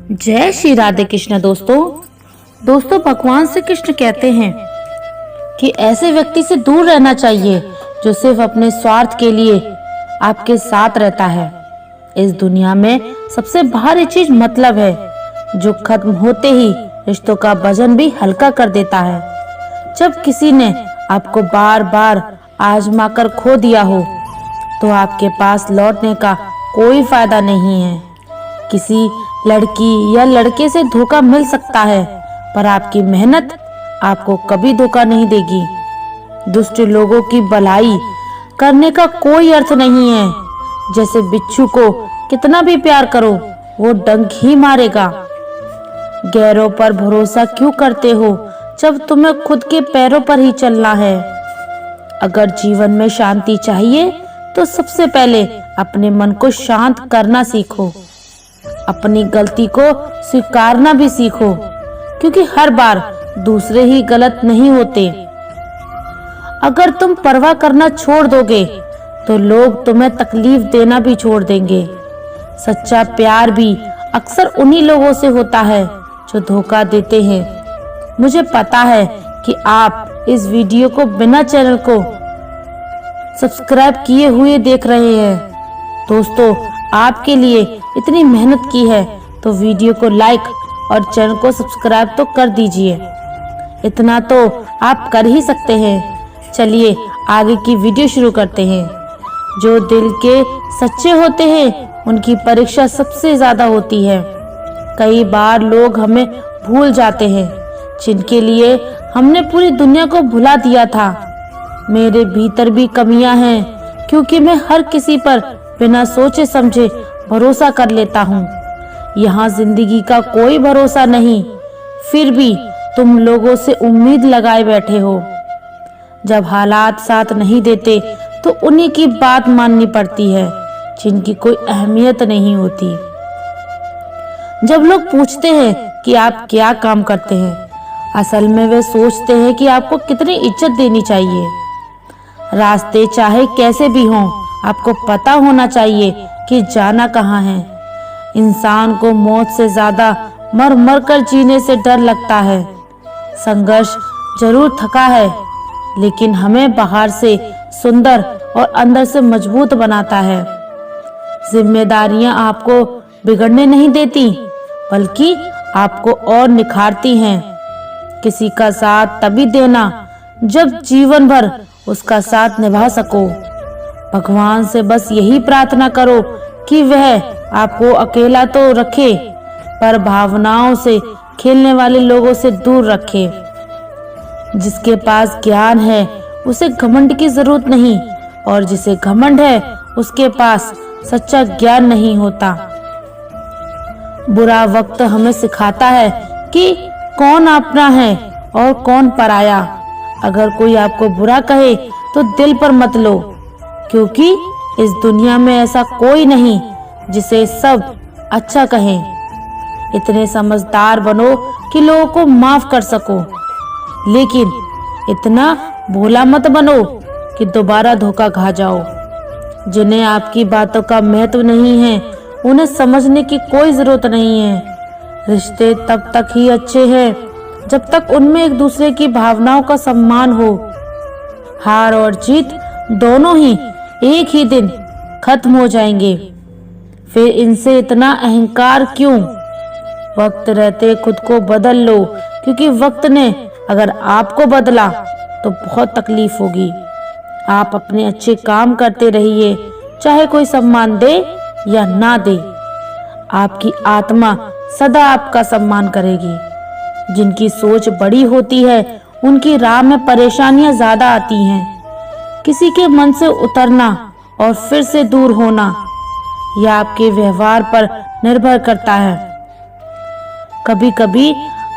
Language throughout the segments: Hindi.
जय श्री राधे कृष्ण। दोस्तों भगवान श्री कृष्ण कहते हैं कि ऐसे व्यक्ति से दूर रहना चाहिए जो सिर्फ अपने स्वार्थ के लिए आपके साथ रहता है। इस दुनिया में सबसे भारी चीज मतलब है, जो खत्म होते ही रिश्तों का वजन भी हल्का कर देता है। जब किसी ने आपको बार बार आजमा कर खो दिया हो तो आपके पास लौटने का कोई फायदा नहीं है। किसी लड़की या लड़के से धोखा मिल सकता है, पर आपकी मेहनत आपको कभी धोखा नहीं देगी। दुष्ट लोगों की भलाई करने का कोई अर्थ नहीं है। जैसे बिच्छू को कितना भी प्यार करो, वो डंक ही मारेगा। गैरों पर भरोसा क्यों करते हो जब तुम्हें खुद के पैरों पर ही चलना है। अगर जीवन में शांति चाहिए तो सबसे पहले अपने मन को शांत करना सीखो। अपनी गलती को स्वीकारना भी सीखो, क्योंकि हर बार दूसरे ही गलत नहीं होते। अगर तुम परवाह करना छोड़ दोगे तो लोग तुम्हें तकलीफ देना भी छोड़ देंगे। सच्चा प्यार भी अक्सर उन्हीं लोगों से होता है जो धोखा देते हैं। मुझे पता है कि आप इस वीडियो को बिना चैनल को सब्सक्राइब किए हुए देख रहे हैं। दोस्तों, आपके लिए इतनी मेहनत की है तो वीडियो को लाइक और चैनल को सब्सक्राइब तो कर दीजिए। इतना तो आप कर ही सकते हैं। चलिए आगे की वीडियो शुरू करते हैं। जो दिल के सच्चे होते हैं उनकी परीक्षा सबसे ज्यादा होती है। कई बार लोग हमें भूल जाते हैं जिनके लिए हमने पूरी दुनिया को भुला दिया था। मेरे भीतर भी कमियां हैं, क्योंकि मैं हर किसी पर बिना सोचे समझे भरोसा कर लेता हूँ। यहाँ जिंदगी का कोई भरोसा नहीं, फिर भी तुम लोगों से उम्मीद लगाए बैठे हो। जब हालात साथ नहीं देते तो उन्हीं की बात माननी पड़ती है जिनकी कोई अहमियत नहीं होती। जब लोग पूछते हैं कि आप क्या काम करते हैं, असल में वे सोचते हैं कि आपको कितनी इज्जत देनी चाहिए। रास्ते चाहे कैसे भी हों, आपको पता होना चाहिए कि जाना कहाँ है। इंसान को मौत से ज्यादा मर मर कर जीने से डर लगता है। संघर्ष जरूर थका है, लेकिन हमें बाहर से सुंदर और अंदर से मजबूत बनाता है। जिम्मेदारियां आपको बिगड़ने नहीं देती, बल्कि आपको और निखारती हैं। किसी का साथ तभी देना जब जीवन भर उसका साथ निभा सको। भगवान से बस यही प्रार्थना करो कि वह आपको अकेला तो रखे, पर भावनाओं से खेलने वाले लोगों से दूर रखे। जिसके पास ज्ञान है उसे घमंड की जरूरत नहीं, और जिसे घमंड है उसके पास सच्चा ज्ञान नहीं होता। बुरा वक्त हमें सिखाता है कि कौन अपना है और कौन पराया। अगर कोई आपको बुरा कहे तो दिल पर मत लो, क्योंकि इस दुनिया में ऐसा कोई नहीं जिसे सब अच्छा कहें। इतने समझदार बनो कि लोगों को माफ कर सको, लेकिन इतना भोला मत बनो कि दोबारा धोखा खा जाओ। जिन्हें आपकी बातों का महत्व नहीं है, उन्हें समझने की कोई जरूरत नहीं है। रिश्ते तब तक ही अच्छे हैं जब तक उनमें एक दूसरे की भावनाओं का सम्मान हो। हार और जीत दोनों ही एक ही दिन खत्म हो जाएंगे, फिर इनसे इतना अहंकार क्यों। वक्त रहते खुद को बदल लो, क्योंकि वक्त ने अगर आपको बदला तो बहुत तकलीफ होगी। आप अपने अच्छे काम करते रहिए, चाहे कोई सम्मान दे या ना दे। आपकी आत्मा सदा आपका सम्मान करेगी। जिनकी सोच बड़ी होती है उनकी राह में परेशानियां ज्यादा आती हैं। किसी के मन से उतरना और फिर से दूर होना, यह आपके व्यवहार पर निर्भर करता है। कभी कभी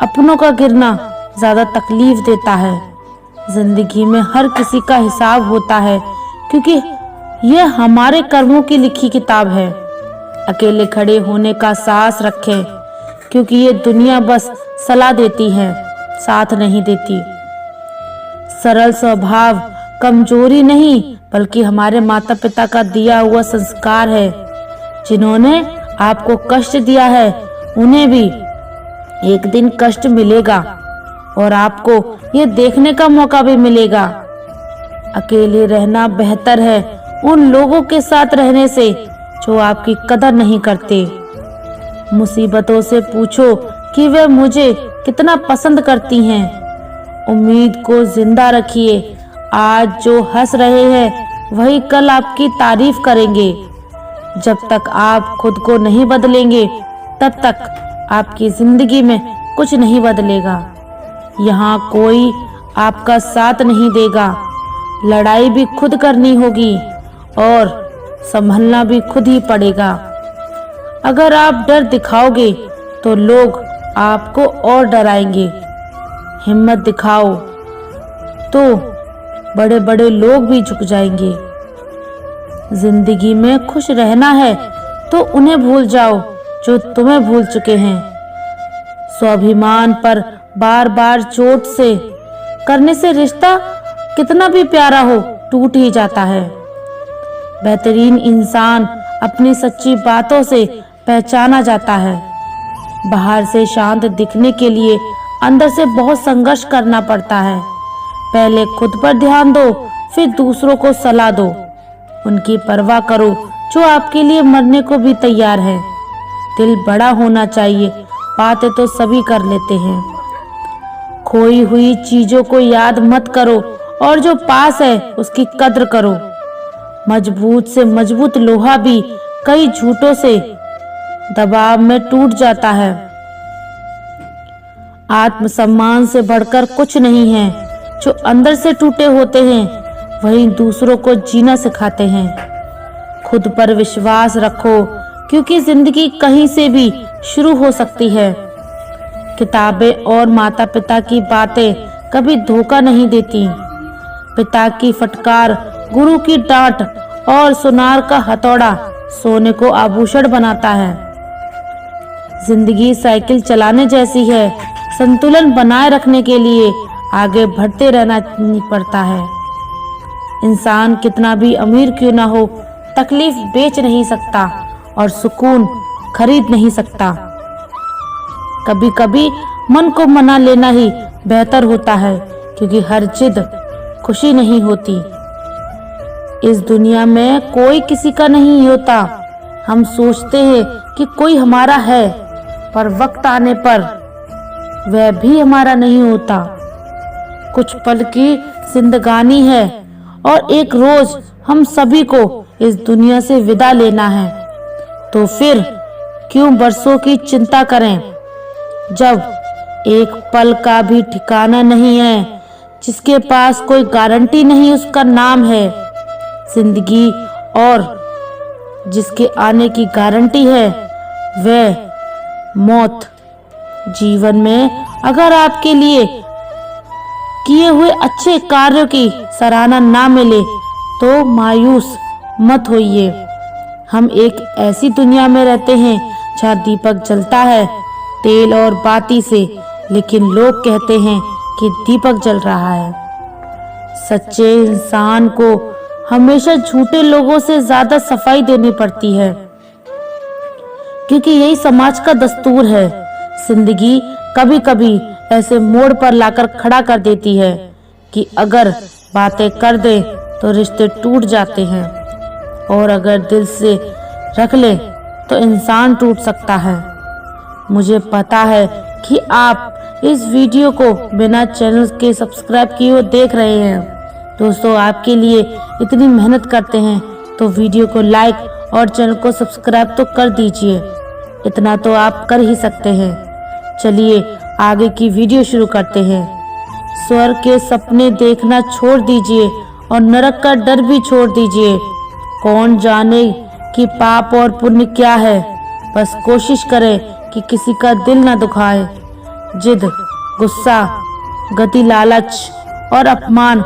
अपनों का गिरना ज्यादा तकलीफ देता है। जिंदगी में हर किसी का हिसाब होता है, क्योंकि यह हमारे कर्मों की लिखी किताब है। अकेले खड़े होने का साहस रखें, क्योंकि ये दुनिया बस सलाह देती है, साथ नहीं देती। सरल स्वभाव कमजोरी नहीं, बल्कि हमारे माता पिता का दिया हुआ संस्कार है। जिन्होंने आपको कष्ट दिया है उन्हें भी एक दिन कष्ट मिलेगा और आपको ये देखने का मौका भी मिलेगा। अकेले रहना बेहतर है उन लोगों के साथ रहने से जो आपकी कदर नहीं करते। मुसीबतों से पूछो कि वे मुझे कितना पसंद करती हैं। उम्मीद को जिंदा रखिए। आज जो हंस रहे हैं वही कल आपकी तारीफ करेंगे। जब तक आप खुद को नहीं बदलेंगे तब तक आपकी जिंदगी में कुछ नहीं बदलेगा। यहाँ कोई आपका साथ नहीं देगा। लड़ाई भी खुद करनी होगी और संभलना भी खुद ही पड़ेगा। अगर आप डर दिखाओगे तो लोग आपको और डराएंगे। हिम्मत दिखाओ तो बड़े बड़े लोग भी झुक जाएंगे। जिंदगी में खुश रहना है तो उन्हें भूल जाओ जो तुम्हें भूल चुके हैं। स्वाभिमान पर बार बार चोट से करने से रिश्ता कितना भी प्यारा हो टूट ही जाता है। बेहतरीन इंसान अपनी सच्ची बातों से पहचाना जाता है। बाहर से शांत दिखने के लिए अंदर से बहुत संघर्ष करना पड़ता है। पहले खुद पर ध्यान दो, फिर दूसरों को सलाह दो। उनकी परवाह करो जो आपके लिए मरने को भी तैयार है। दिल बड़ा होना चाहिए, बातें तो सभी कर लेते हैं। खोई हुई चीजों को याद मत करो और जो पास है उसकी कद्र करो। मजबूत से मजबूत लोहा भी कई झूठों से दबाव में टूट जाता है। आत्मसम्मान से बढ़कर कुछ नहीं है। जो अंदर से टूटे होते हैं वही दूसरों को जीना सिखाते हैं। खुद पर विश्वास रखो क्योंकि जिंदगी कहीं से भी शुरू हो सकती है। किताबें और माता पिता की बातें कभी धोखा नहीं देती। पिता की फटकार, गुरु की डांट और सुनार का हथौड़ा सोने को आभूषण बनाता है। जिंदगी साइकिल चलाने जैसी है। संतुलन बनाए रखने के लिए आगे बढ़ते रहना पड़ता है। इंसान कितना भी अमीर क्यों ना हो, तकलीफ बेच नहीं सकता और सुकून खरीद नहीं सकता। कभी कभी मन को मना लेना ही बेहतर होता है क्योंकि हर जिद खुशी नहीं होती। इस दुनिया में कोई किसी का नहीं होता। हम सोचते हैं कि कोई हमारा है, पर वक्त आने पर वह भी हमारा नहीं होता। कुछ पल की जिंदगानी है और एक रोज हम सभी को इस दुनिया से विदा लेना है। तो फिर क्यों बरसों की चिंता करें जब एक पल का भी ठिकाना नहीं है। जिसके पास कोई गारंटी नहीं उसका नाम है जिंदगी, और जिसके आने की गारंटी है वह मौत। जीवन में अगर आपके लिए किए हुए अच्छे कार्यों की सराहना ना मिले तो मायूस मत होइए। हम एक ऐसी दुनिया में रहते हैं जहाँ दीपक जलता है तेल और बाती से, लेकिन लोग कहते हैं कि दीपक जल रहा है। सच्चे इंसान को हमेशा झूठे लोगों से ज्यादा सफाई देनी पड़ती है क्योंकि यही समाज का दस्तूर है। जिंदगी कभी कभी ऐसे मोड़ पर लाकर खड़ा कर देती है कि अगर बातें कर दे तो रिश्ते टूट जाते हैं और अगर दिल से रख ले तो इंसान टूट सकता है। मुझे पता है कि आप इस वीडियो को बिना चैनल के सब्सक्राइब किए हुए देख रहे हैं। दोस्तों, आपके लिए इतनी मेहनत करते हैं तो वीडियो को लाइक और चैनल को सब्सक्राइब तो कर दीजिए। इतना तो आप कर ही सकते हैं। चलिए आगे की वीडियो शुरू करते हैं। स्वर्ग के सपने देखना छोड़ दीजिए और नरक का डर भी छोड़ दीजिए। कौन जाने कि पाप और पुण्य क्या है। बस कोशिश करें कि किसी का दिल न दुखाए। जिद, गुस्सा, गति, लालच और अपमान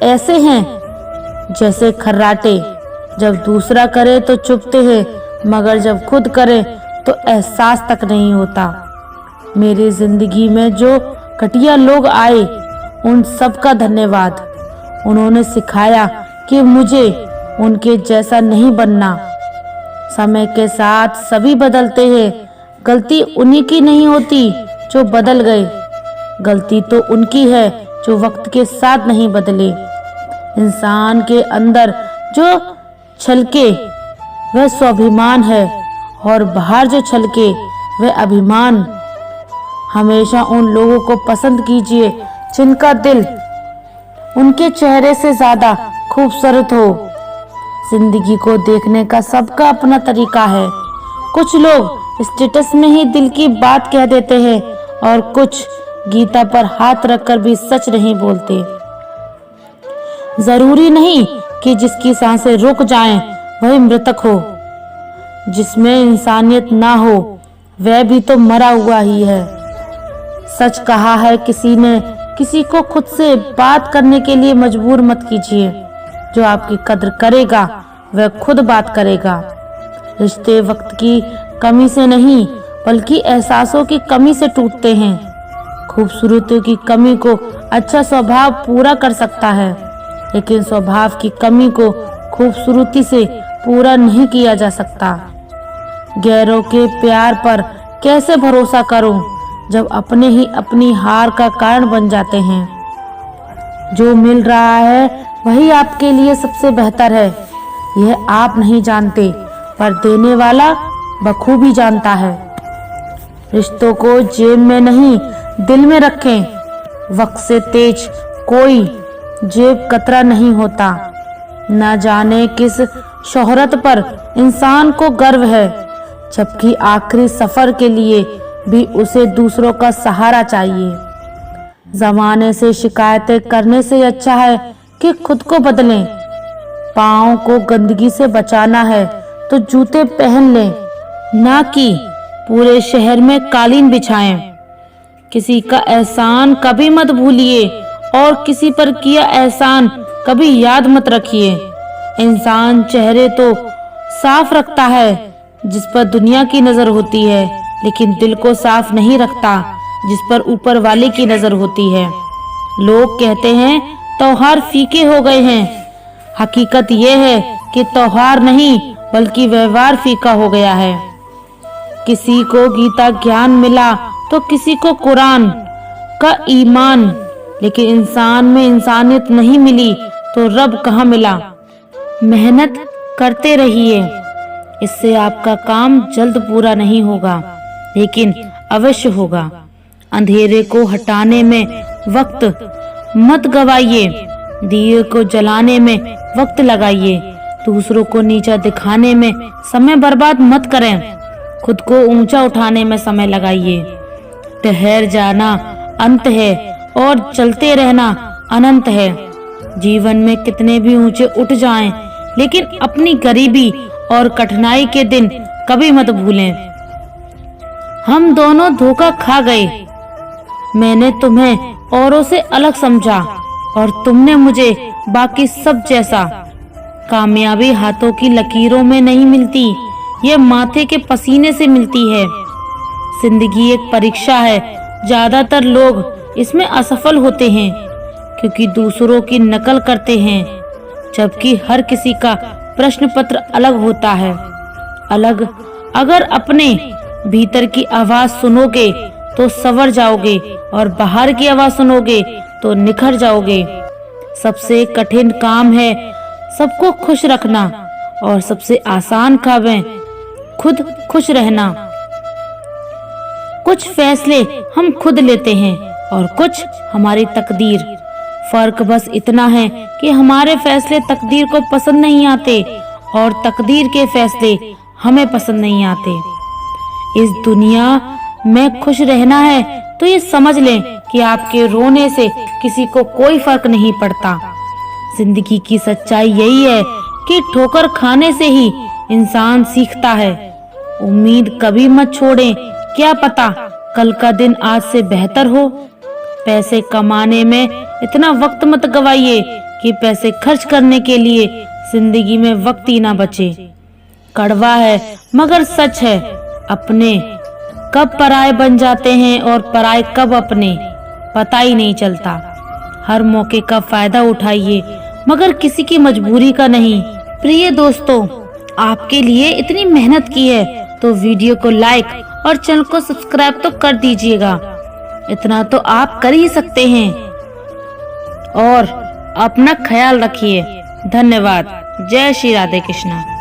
ऐसे हैं जैसे खर्राटे। जब दूसरा करे तो चुभते हैं, मगर जब खुद करे तो एहसास तक नहीं होता। मेरी जिंदगी में जो घटिया लोग आए उन सब का धन्यवाद। उन्होंने सिखाया कि मुझे उनके जैसा नहीं बनना। समय के साथ सभी बदलते हैं, गलती उन्हीं की नहीं होती जो बदल गए, गलती तो उनकी है जो वक्त के साथ नहीं बदले। इंसान के अंदर जो छलके वह स्वाभिमान है और बाहर जो छलके वह अभिमान। हमेशा उन लोगों को पसंद कीजिए जिनका दिल उनके चेहरे से ज्यादा खूबसूरत हो। जिंदगी को देखने का सबका अपना तरीका है। कुछ लोग स्टेटस में ही दिल की बात कह देते हैं और कुछ गीता पर हाथ रखकर भी सच नहीं बोलते। जरूरी नहीं कि जिसकी सांसें रुक जाएं वही मृतक हो। जिसमें इंसानियत ना हो वह भी तो मरा हुआ ही है। सच कहा है किसी ने, किसी को खुद से बात करने के लिए मजबूर मत कीजिए। जो आपकी कद्र करेगा वह खुद बात करेगा। रिश्ते वक्त की कमी से नहीं बल्कि एहसासों की कमी से टूटते हैं। खूबसूरती की कमी को अच्छा स्वभाव पूरा कर सकता है, लेकिन स्वभाव की कमी को खूबसूरती से पूरा नहीं किया जा सकता। गैरों के प्यार पर कैसे भरोसा करूं जब अपने ही अपनी हार का कारण बन जाते हैं। जो मिल रहा है वही आपके लिए सबसे बेहतर है, यह आप नहीं जानते पर देने वाला बखूबी जानता है। रिश्तों को जेब में नहीं दिल में रखें। वक्त से तेज कोई जेब कतरा नहीं होता। न जाने किस शोहरत पर इंसान को गर्व है, जबकि आखिरी सफर के लिए भी उसे दूसरों का सहारा चाहिए। जमाने से शिकायतें करने से अच्छा है कि खुद को बदलें। पाँव को गंदगी से बचाना है तो जूते पहन लें, ना कि पूरे शहर में कालीन बिछाएं। किसी का एहसान कभी मत भूलिए और किसी पर किया एहसान कभी याद मत रखिए। इंसान चेहरे तो साफ रखता है जिस पर दुनिया की नजर होती है, लेकिन दिल को साफ नहीं रखता जिस पर ऊपर वाले की नजर होती है। लोग कहते हैं त्योहार फीके हो गए हैं। हकीकत यह है कि त्योहार नहीं बल्कि व्यवहार फीका हो गया है। किसी को गीता ज्ञान मिला तो किसी को कुरान का ईमान, लेकिन इंसान में इंसानियत नहीं मिली तो रब कहाँ मिला। मेहनत करते रहिए, इससे आपका काम जल्द पूरा नहीं होगा लेकिन अवश्य होगा। अंधेरे को हटाने में वक्त मत गवाइए, दिए को जलाने में वक्त लगाइए। दूसरों को नीचा दिखाने में समय बर्बाद मत करें, खुद को ऊंचा उठाने में समय लगाइए। ठहर जाना अंत है और चलते रहना अनंत है। जीवन में कितने भी ऊंचे उठ जाएं, लेकिन अपनी गरीबी और कठिनाई के दिन कभी मत भूलें। हम दोनों धोखा खा गए। मैंने तुम्हें औरों से अलग समझा और तुमने मुझे बाकी सब जैसा। कामयाबी हाथों की लकीरों में नहीं मिलती, ये माथे के पसीने से मिलती है। जिंदगी एक परीक्षा है, ज्यादातर लोग इसमें असफल होते हैं क्योंकि दूसरों की नकल करते हैं, जबकि हर किसी का प्रश्न पत्र अलग होता है। अलग अगर अपने भीतर की आवाज सुनोगे तो संवर जाओगे और बाहर की आवाज सुनोगे तो निखर जाओगे। सबसे कठिन काम है सबको खुश रखना और सबसे आसान काम है खुद खुश रहना। कुछ फैसले हम खुद लेते हैं और कुछ हमारी तकदीर। फर्क बस इतना है कि हमारे फैसले तकदीर को पसंद नहीं आते और तकदीर के फैसले हमें पसंद नहीं आते। इस दुनिया में खुश रहना है तो ये समझ लें कि आपके रोने से किसी को कोई फर्क नहीं पड़ता। जिंदगी की सच्चाई यही है कि ठोकर खाने से ही इंसान सीखता है। उम्मीद कभी मत छोड़ें, क्या पता कल का दिन आज से बेहतर हो। पैसे कमाने में इतना वक्त मत गवाइए कि पैसे खर्च करने के लिए जिंदगी में वक्त ही ना बचे। कड़वा है मगर सच है, अपने कब पराये बन जाते हैं और पराये कब अपने, पता ही नहीं चलता। हर मौके का फायदा उठाइए मगर किसी की मजबूरी का नहीं। प्रिय दोस्तों, आपके लिए इतनी मेहनत की है तो वीडियो को लाइक और चैनल को सब्सक्राइब तो कर दीजिएगा। इतना तो आप कर ही सकते हैं। और अपना ख्याल रखिए। धन्यवाद। जय श्री राधे कृष्णा।